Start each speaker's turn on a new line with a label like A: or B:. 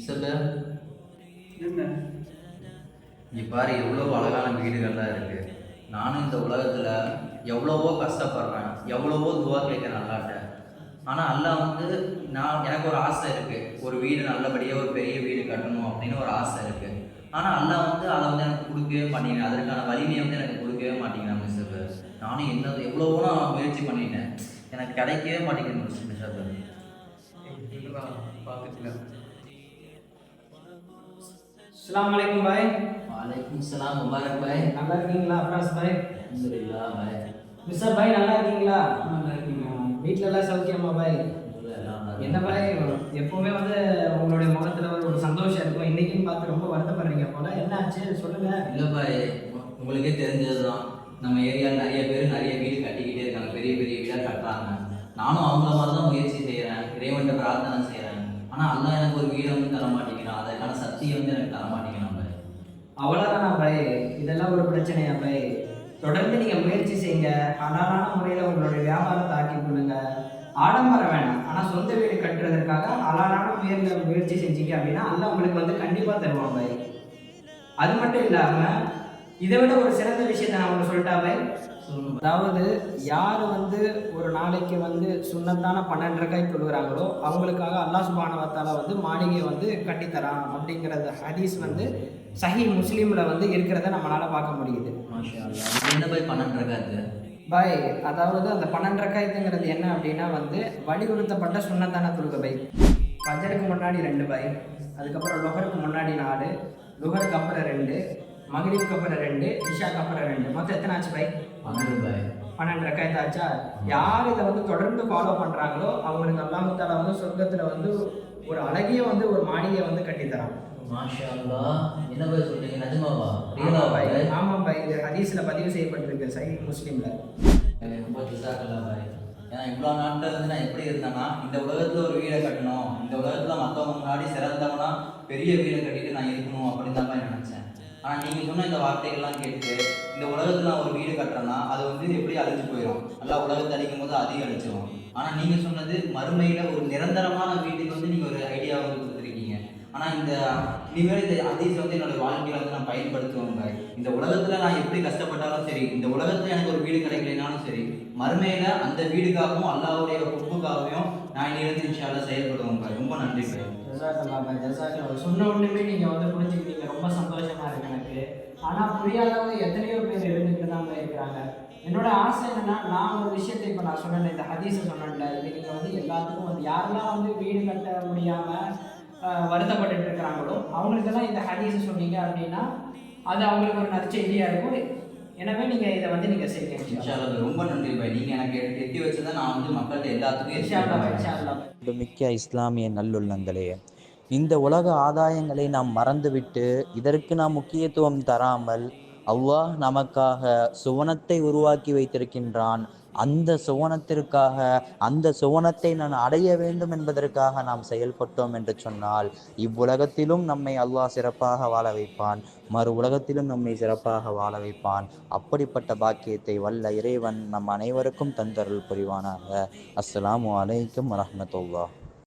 A: சொல்லு.
B: என்ன?
A: நீ பாரு எவ்வளோ அழகான வீடுகள்லாம் இருக்கு. நானும் இந்த உலகத்தில் எவ்வளவோ கஷ்டப்படுறேன், எவ்வளவோ துவா கேட்குறேன் அல்லாட்ட. ஆனால் அல்லாஹ் வந்து எனக்கு ஒரு ஆசை இருக்குது, ஒரு வீடு நல்லபடியாக ஒரு பெரிய வீடு கட்டணும் அப்படின்னு ஒரு ஆசை இருக்குது. ஆனால் அல்லாஹ் வந்து அதை வந்து எனக்கு கொடுக்கவே மாட்டேங்கிறேன், அதற்கான வலிமையை வந்து எனக்கு கொடுக்கவே மாட்டேங்கிறேன் மிஸ்ஸு. நானும் எவ்வளவோ நான் முயற்சி பண்ணிட்டேன், எனக்கு கிடைக்கவே மாட்டேங்குது மிஸ்ஸு.
B: பார்த்துக்கலாம். अस्सलाम वालेकुम भाई।
A: वालेकुम सलाम मुबारक भाई।
B: நல்லா இருக்கீங்களா அப்ராஸ் பாய்?
A: அல்ஹம்துலில்லாஹ் பாய்।
B: மிஸ்டர் பாய் நல்லா இருக்கீங்களா?
A: நல்லா இருக்கீங்க.
B: வீட்ல எல்லாம் சௌக்கியமா பாய்? என்ன பாய் எப்பவுமே வந்து உங்களுடைய முகத்துல ஒரு சந்தோஷம் இருக்கும், இன்னைக்குன்னு பார்த்து ரொம்ப வருத்தப்படுறீங்க போல, என்ன ஆச்சு சொல்லுங்க.
A: இல்லை பாய், உங்களுக்கே தெரிஞ்சது தான், நம்ம ஏரியாவில் நிறைய பேர் நிறைய வீடு கட்டிக்கிட்டே இருக்காங்க, பெரிய பெரிய வீடாக கட்டுறாங்க. நானும் அவங்கள மாதிரி தான் முயற்சி செய்கிறேன், இறைவன்கிட்ட பிரார்த்தனை செய்கிறேன். ஆனால் அல்லாஹ் எனக்கு ஒரு வீடை வந்து தர மாட்டேங்கிறான், அதற்கான சக்தியை வந்து எனக்கு தர மாட்டேங்கிறான் பாய்.
B: அவ்வளோதானா பாய்? இதெல்லாம் ஒரு பிரச்சனையா பாய்? தொடர்ந்து நீங்கள் முயற்சி செய்யுங்க, ஹலாலான முறையில் உங்களுடைய வியாபாரத்தை ஆக்கி கொள்ளுங்க. ஆடம்பரம் வேணாம், ஆனால் சொந்த வீடு கட்டுறதுக்காக ஹலாலான முயற்சி செஞ்சீங்க அப்படின்னா அல்லாஹ் உங்களுக்கு வந்து கண்டிப்பாக தருவான் பாய். அது மட்டும் இல்லாமல் இதை விட ஒரு சிறந்த விஷயத்தை நான் உங்களுக்கு சொல்லிட்டா பாய். அதாவது யார் வந்து ஒரு நாளைக்கு வந்து சுண்ணத்தான 12 ரக்காய் தொழுகிறாங்களோ அவங்களுக்காக அல்லாஹ் சுப்ஹானஹு வ தஆலா வந்து மாளிகையை வந்து கட்டித்தரான் அப்படிங்கிறது ஹதீஸ் வந்து சஹீஹ் முஸ்லீமில் வந்து இருக்கிறத நம்மளால் பார்க்க முடியுது.
A: மாஷா அல்லாஹ். என்ன பாய் 12 ரக்காத்து
B: பாய்? அதாவது அந்த 12 ரக்காயத்துங்கிறது என்ன அப்படின்னா வந்து வலியுறுத்தப்பட்ட சுண்ணத்தான தொழுகை பாய். ஃபஜருக்கு முன்னாடி 2 பாய், அதுக்கப்புறம் லுஹருக்கு முன்னாடி 4, லுஹருக்கு அப்புறம் 2, மக்ரிப்க்கு அப்புறம் 2, இஷாக்கு அப்புறம் 2, மொத்தம் எத்தனை ஆச்சு பாய்?
A: 12 பாய்.
B: 12 ரக்காயத்து ஆச்சா? யார் இதை வந்து தொடர்ந்து ஃபாலோ பண்ணுறாங்களோ அவங்களுக்கு அல்லாஹ் தஆலா வந்து சொர்க்கத்தில் வந்து ஒரு அழகிய வந்து ஒரு மாளிகையை வந்து கட்டித்தரான்.
A: மாஷா அல்லாஹ். என்ன பாய் சொல்றீங்க, நிஜமாவா?
B: ஆமாம் பாய், ஆமாம் பாய், இது ஹதீஸில் பதிவு செய்யப்பட்டிருக்கு சஹீஹ் முஸ்லீமில்.
A: ரொம்ப ஜஸாக்கல்லாஹ் பாய். ஏன்னா இவ்வளோ நாட்டில் வந்து நான் எப்படி இருந்தேன்னா, இந்த உலகத்தில் ஒரு வீடை கட்டணும், இந்த உலகத்தில் மற்றவங்க முன்னாடி சிறந்தவனா பெரிய வீடை கட்டிட்டு நான் இருக்கணும் அப்படின்னு தான் பாய் நினச்சேன். ஆனால் நீங்கள் சொன்ன இந்த வார்த்தைகள்லாம் கேட்டு இந்த உலகத்தில் நான் ஒரு வீடு கட்டுறேன்னா அது வந்து எப்படி அழிஞ்சு போயிடும், நல்லா உலகத்தை அழிக்கும் போது அதிகம் அழிச்சிடும். ஆனால் நீங்கள் சொன்னது மறுமையில் ஒரு நிரந்தரமான வீட்டுக்கு வந்து நீங்கள் ஒரு ஐடியா வந்து கொடுத்துருக்கீங்க. ஆனால் இனிமேல் இந்த ஹதீஸ் வந்து என்னோடய வாழ்க்கையில் வந்து நான் பயன்படுத்துவேங்க. இந்த உலகத்தில் நான் எப்படி கஷ்டப்பட்டாலும் சரி, இந்த உலகத்தில் எனக்கு ஒரு வீடு கிடைக்கலனாலும் சரி, மறுமையில் அந்த வீடுக்காகவும் அல்லாஹ்வுடைய பொறுப்புக்காகவும் நான் இனிமேல் இன்ஷா அல்லாஹ் செயல்படுவேங்க. ரொம்ப நன்றி பாய்.
B: ஜஸாக்கல்லாஹ் பாய், ஜஸாக்கல்லாஹ். சொன்ன ஒன்றுமே நீங்கள் வந்து புரிஞ்சுக்கிட்டீங்க, ரொம்ப சந்தோஷமாக இருக்கு எனக்கு. ஆனால் புரியாதவங்க எத்தனையோ பேர் இருந்துக்கிட்டு தான் பாய் இருக்கிறாங்க. என்னோட ஆசை என்னன்னா, நான் ஒரு விஷயத்தை இப்போ நான் சொன்னேன், இந்த ஹதீஸை சொன்னேன்ல, இது நீங்கள் வந்து எல்லாத்துக்கும் வந்து யாரெல்லாம் வந்து வீடு கட்ட முடியாமல் வருத்தப்பட்டு இருக்கிறாங்களோ அவங்களுக்கெல்லாம் இந்த ஹதீஸை சொன்னீங்க அப்படின்னா அது அவங்களுக்கு ஒரு நற்செய்தியாக இருக்கும். எனவே நீங்கள் இதை வந்து நீங்கள் செய்யுங்க இன்ஷா அல்லாஹ்.
A: ரொம்ப நன்றி பாய். நீங்கள் எனக்கு எட்டி வச்சதை நான் வந்து மக்கள்கிட்ட எல்லாத்துக்கும்
B: இன்ஷா அல்லாஹ், இன்ஷா அல்லாஹ்.
C: மிக்க இஸ்லாமிய நல்லுள்ளங்களே, இந்த உலக ஆதாயங்களை நாம் மறந்துவிட்டு இதற்கு நாம் முக்கியத்துவம் தராமல் அல்லாஹ் நமக்காக சுவனத்தை உருவாக்கி வைத்திருக்கின்றான். அந்த சுவனத்திற்காக, அந்த சுவனத்தை நான் அடைய வேண்டும் என்பதற்காக நாம் செயல்பட்டோம் என்று சொன்னால் இவ்வுலகத்திலும் நம்மை அல்லாஹ் சிறப்பாக வாழ வைப்பான், மறு உலகத்திலும் நம்மை சிறப்பாக வாழ வைப்பான். அப்படிப்பட்ட பாக்கியத்தை வல்ல இறைவன் நம் அனைவருக்கும் தந்தருள் புரிவானாக. அஸ்ஸலாமு அலைக்கும் வரஹ்மத்துல்லாஹ்.